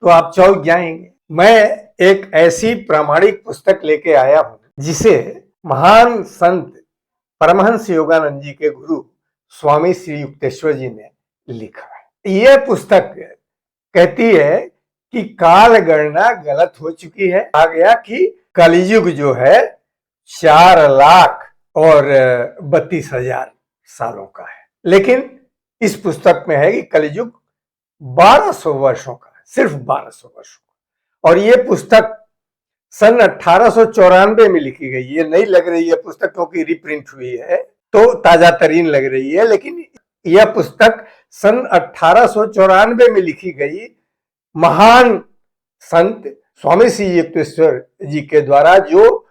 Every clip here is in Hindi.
तो आप चौंक जाएंगे। मैं एक ऐसी प्रामाणिक पुस्तक लेके आया हूं जिसे महान संत परमहंस योगानंद जी के गुरु स्वामी श्री युक्तेश्वर जी ने लिखा है। यह पुस्तक कहती है कि काल गणना गलत हो चुकी है। आ गया कि कलयुग जो है 4,32,000 सालों का है, लेकिन इस पुस्तक में है कि कलयुग 1200 वर्षों का है, सिर्फ 1200 वर्षों का। और ये पुस्तक सन 1894 में लिखी गई। ये नहीं लग रही है पुस्तक क्योंकि रिप्रिंट हुई है तो ताजा तरीन लग रही है, लेकिन यह पुस्तक सन 1894 में लिखी गई महान संत स्वामी श्री युक्तेश्वर जी के द्वारा, जो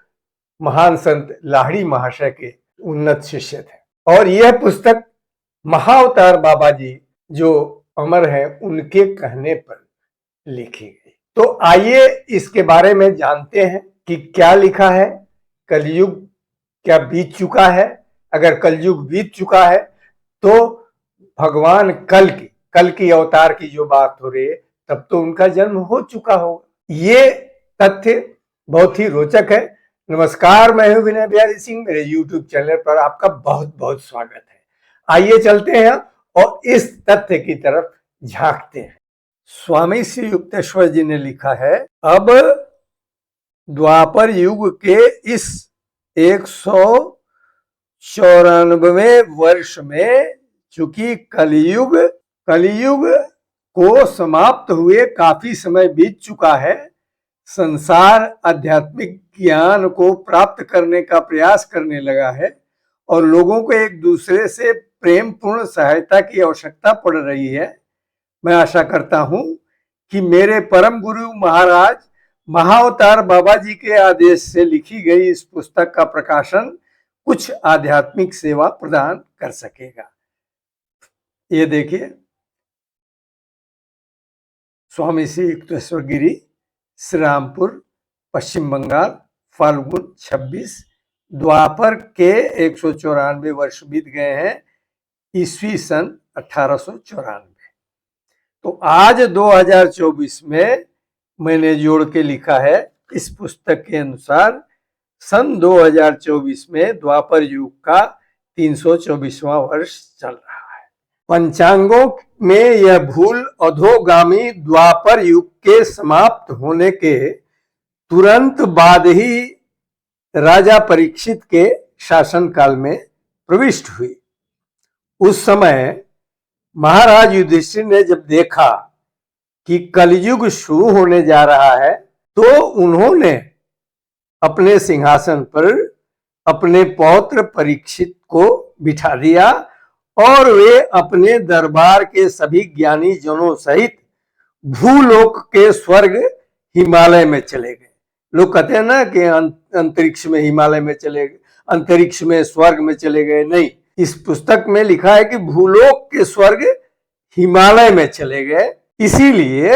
महान संत लाहिड़ी महाशय के उन्नत शिष्य थे। और यह पुस्तक महाअवतार बाबा जी जो अमर है उनके कहने पर लिखी गई। तो आइए इसके बारे में जानते हैं कि क्या लिखा है। कलयुग क्या बीत चुका है? अगर कलयुग बीत चुका है तो भगवान कल की अवतार की जो बात हो रही है तब तो उनका जन्म हो चुका होगा। ये तथ्य बहुत ही रोचक है। नमस्कार, मैं हूं विनय बिहारी सिंह। मेरे यूट्यूब चैनल पर आपका बहुत बहुत स्वागत है। आइए चलते हैं और इस तथ्य की तरफ झांकते हैं। स्वामी श्री युक्तेश्वर जी ने लिखा है, अब द्वापर युग के इस 194वें वर्ष में चूंकि कलयुग को समाप्त हुए काफी समय बीत चुका है, संसार आध्यात्मिक ज्ञान को प्राप्त करने का प्रयास करने लगा है और लोगों को एक दूसरे से प्रेम पूर्ण सहायता की आवश्यकता पड़ रही है। मैं आशा करता हूं कि मेरे परम गुरु महाराज महाअवतार बाबा जी के आदेश से लिखी गई इस पुस्तक का प्रकाशन कुछ आध्यात्मिक सेवा प्रदान कर सकेगा। ये देखिए, स्वामी श्री युक्तेश्वर गिरी, श्री रामपुर, पश्चिम बंगाल, फाल्गुन 26। द्वापर के 194 वर्ष बीत गए हैं, ईस्वी सन 1894। तो आज 2024 में मैंने जोड़ के लिखा है, इस पुस्तक के अनुसार सन 2024 में द्वापर युग का 324वां वर्ष चल रहा है। पंचांगों में यह भूल अधोगामी द्वापर युग के समाप्त होने के तुरंत बाद ही राजा परीक्षित के शासनकाल में प्रविष्ट हुई। उस समय महाराज युधिष्ठिर ने जब देखा कि कलयुग शुरू होने जा रहा है तो उन्होंने अपने सिंहासन पर अपने पौत्र परीक्षित को बिठा दिया और वे अपने दरबार के सभी ज्ञानी जनों सहित भूलोक के स्वर्ग हिमालय में चले गए। लोग कहते हैं ना कि अंतरिक्ष में हिमालय में चले गए, अंतरिक्ष में स्वर्ग में चले गए। नहीं, इस पुस्तक में लिखा है कि भूलोक के स्वर्ग हिमालय में चले गए। इसीलिए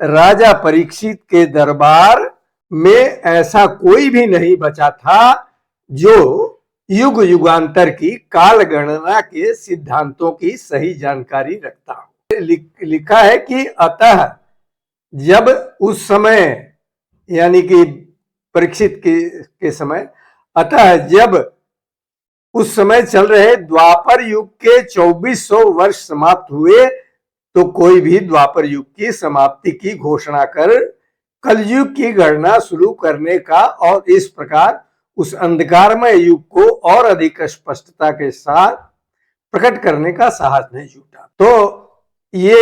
राजा परीक्षित के दरबार में ऐसा कोई भी नहीं बचा था जो युग युगांतर की काल गणना के सिद्धांतों की सही जानकारी रखता हो। लिखा है कि अतः जब उस समय यानी कि परीक्षित के समय, अतः जब उस समय चल रहे द्वापर युग के 2400 वर्ष समाप्त हुए तो कोई भी द्वापर युग की समाप्ति की घोषणा कर कलयुग की गणना शुरू करने का और इस प्रकार उस अंधकारमय युग को और अधिक स्पष्टता के साथ प्रकट करने का साहस नहीं जुटा। तो ये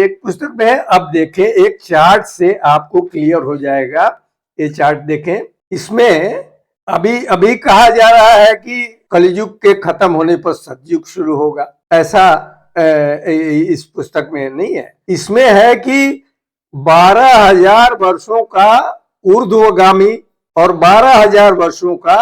एक पुस्तक में है। अब देखें, एक चार्ट से आपको क्लियर हो जाएगा। ये चार्ट देखें, इसमें अभी कहा जा रहा है कि कलयुग के खत्म होने पर सतयुग शुरू होगा। ऐसा इस पुस्तक में नहीं है। इसमें है कि 12,000 वर्षों का ऊर्ध्वगामी और 12,000 वर्षों का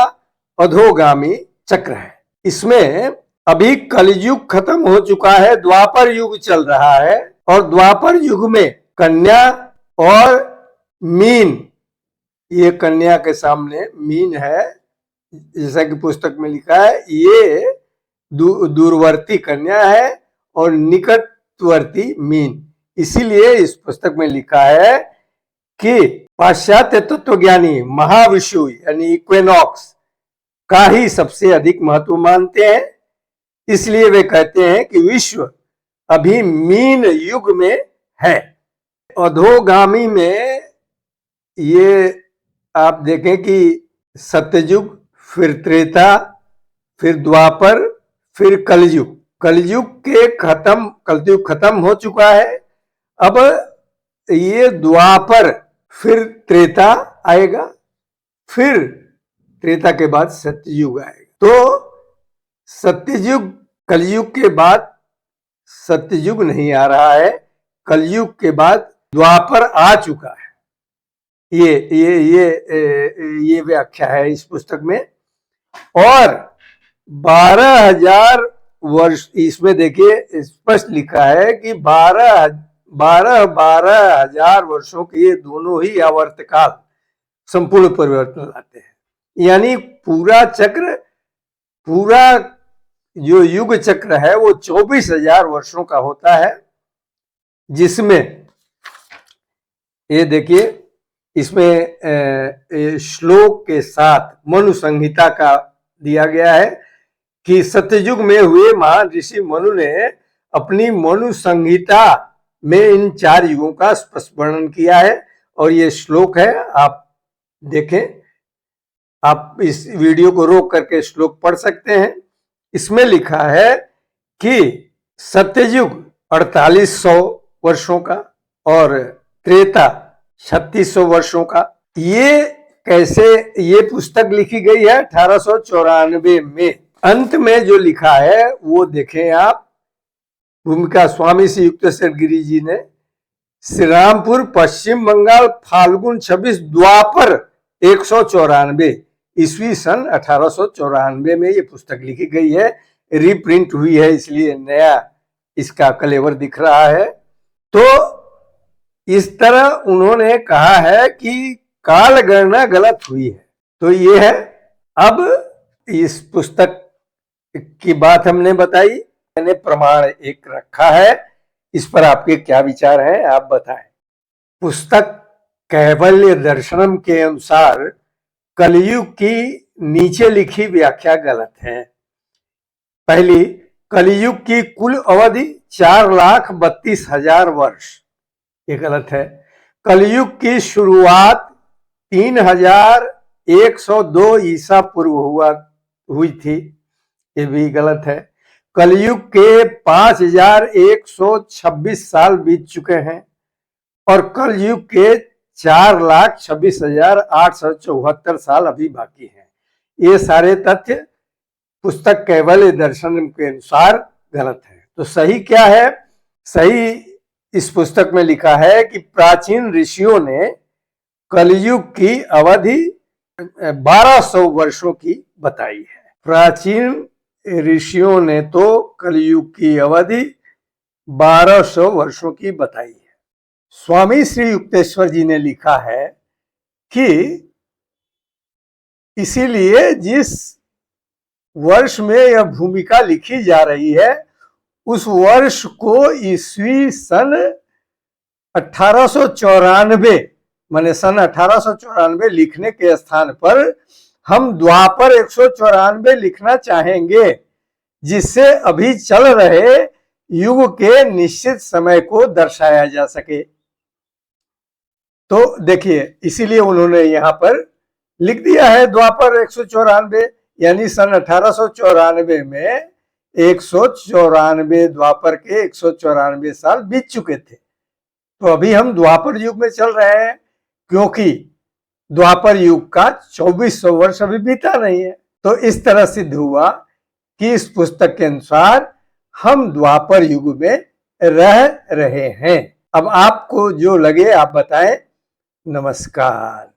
अधोगामी चक्र है। इसमें अभी कलयुग खत्म हो चुका है, द्वापर युग चल रहा है और द्वापर युग में कन्या और मीन, ये कन्या के सामने मीन है, जैसा कि पुस्तक में लिखा है। ये दूरवर्ती कन्या है और निकटवर्ती मीन, इसीलिए इस पुस्तक में लिखा है कि पाश्चात्य तत्वज्ञानी महाविषुव यानी इक्विनॉक्स का ही सबसे अधिक महत्व मानते हैं। इसलिए वे कहते हैं कि विश्व अभी मीन युग में है। अधोगामी में ये आप देखें कि सत्ययुग, फिर त्रेता, फिर द्वापर, फिर कलयुग। कलयुग खत्म हो चुका है। अब ये द्वापर, फिर त्रेता आएगा, फिर त्रेता के बाद सत्ययुग आएगा। तो सत्ययुग, कलयुग के बाद सत्ययुग नहीं आ रहा है, कलयुग के बाद द्वापर आ चुका है। ये व्याख्या है इस पुस्तक में। और 12,000 वर्ष इसमें देखिए स्पष्ट लिखा है कि 12,000 वर्षों के ये दोनों ही आवर्तकाल संपूर्ण परिवर्तन लाते हैं। यानी पूरा चक्र, पूरा जो युग चक्र है वो 24,000 वर्षों का होता है, जिसमें ये देखिए इसमें श्लोक के साथ मनु संहिता का दिया गया है कि सत्ययुग में हुए महान ऋषि मनु ने अपनी मनु संहिता में इन 4 युगों का स्पष्ट वर्णन किया है। और ये श्लोक है, आप देखें, आप इस वीडियो को रोक करके श्लोक पढ़ सकते हैं। इसमें लिखा है कि सत्ययुग 4800 वर्षों का और त्रेता 3600 वर्षों का। ये कैसे, ये पुस्तक लिखी गई है 1894 में। अंत में जो लिखा है वो देखें आप, भूमिका स्वामी श्री युक्तेश्वर गिरी जी ने, श्री रामपुर पश्चिम बंगाल फाल्गुन 26 द्वापर 194 ईस्वी सन 1894 में ये पुस्तक लिखी गई है। रीप्रिंट हुई है, इसलिए नया इसका कलेवर दिख रहा है। तो इस तरह उन्होंने कहा है कि काल गणना गलत हुई है। तो ये है। अब इस पुस्तक की बात हमने बताई, मैंने प्रमाण एक रखा है, इस पर आपके क्या विचार हैं आप बताएं। पुस्तक कैवल्य दर्शनम के अनुसार कलयुग की नीचे लिखी व्याख्या गलत है। पहली, कलयुग की कुल अवधि 4,32,000 वर्ष, ये गलत है। कलयुग की शुरुआत 3,102 ईसा पूर्व हुई थी, ये भी गलत है। कलयुग के 5,126 साल बीत चुके हैं और कलयुग के 4,26,874 साल अभी बाकी हैं। ये सारे तथ्य पुस्तक कैवल्य दर्शन के अनुसार गलत है। तो सही क्या है? सही इस पुस्तक में लिखा है कि प्राचीन ऋषियों ने कलयुग की अवधि 1200 वर्षों की बताई है। प्राचीन ऋषियों ने तो कलयुग की अवधि 1200 वर्षों की बताई है। स्वामी श्री युक्तेश्वर जी ने लिखा है कि इसीलिए जिस वर्ष में यह भूमिका लिखी जा रही है उस वर्ष को ईस्वी सन 1894 माने सन 1894 लिखने के स्थान पर हम द्वापर 194 लिखना चाहेंगे, जिससे अभी चल रहे युग के निश्चित समय को दर्शाया जा सके। तो देखिए, इसीलिए उन्होंने यहां पर लिख दिया है द्वापर 194, यानी सन 1894 में 194 द्वापर के 194 साल बीत चुके थे। तो अभी हम द्वापर युग में चल रहे हैं, क्योंकि द्वापर युग का 2400 वर्ष अभी बीता नहीं है। तो इस तरह सिद्ध हुआ कि इस पुस्तक के अनुसार हम द्वापर युग में रह रहे हैं। अब आपको जो लगे आप बताएं। नमस्कार।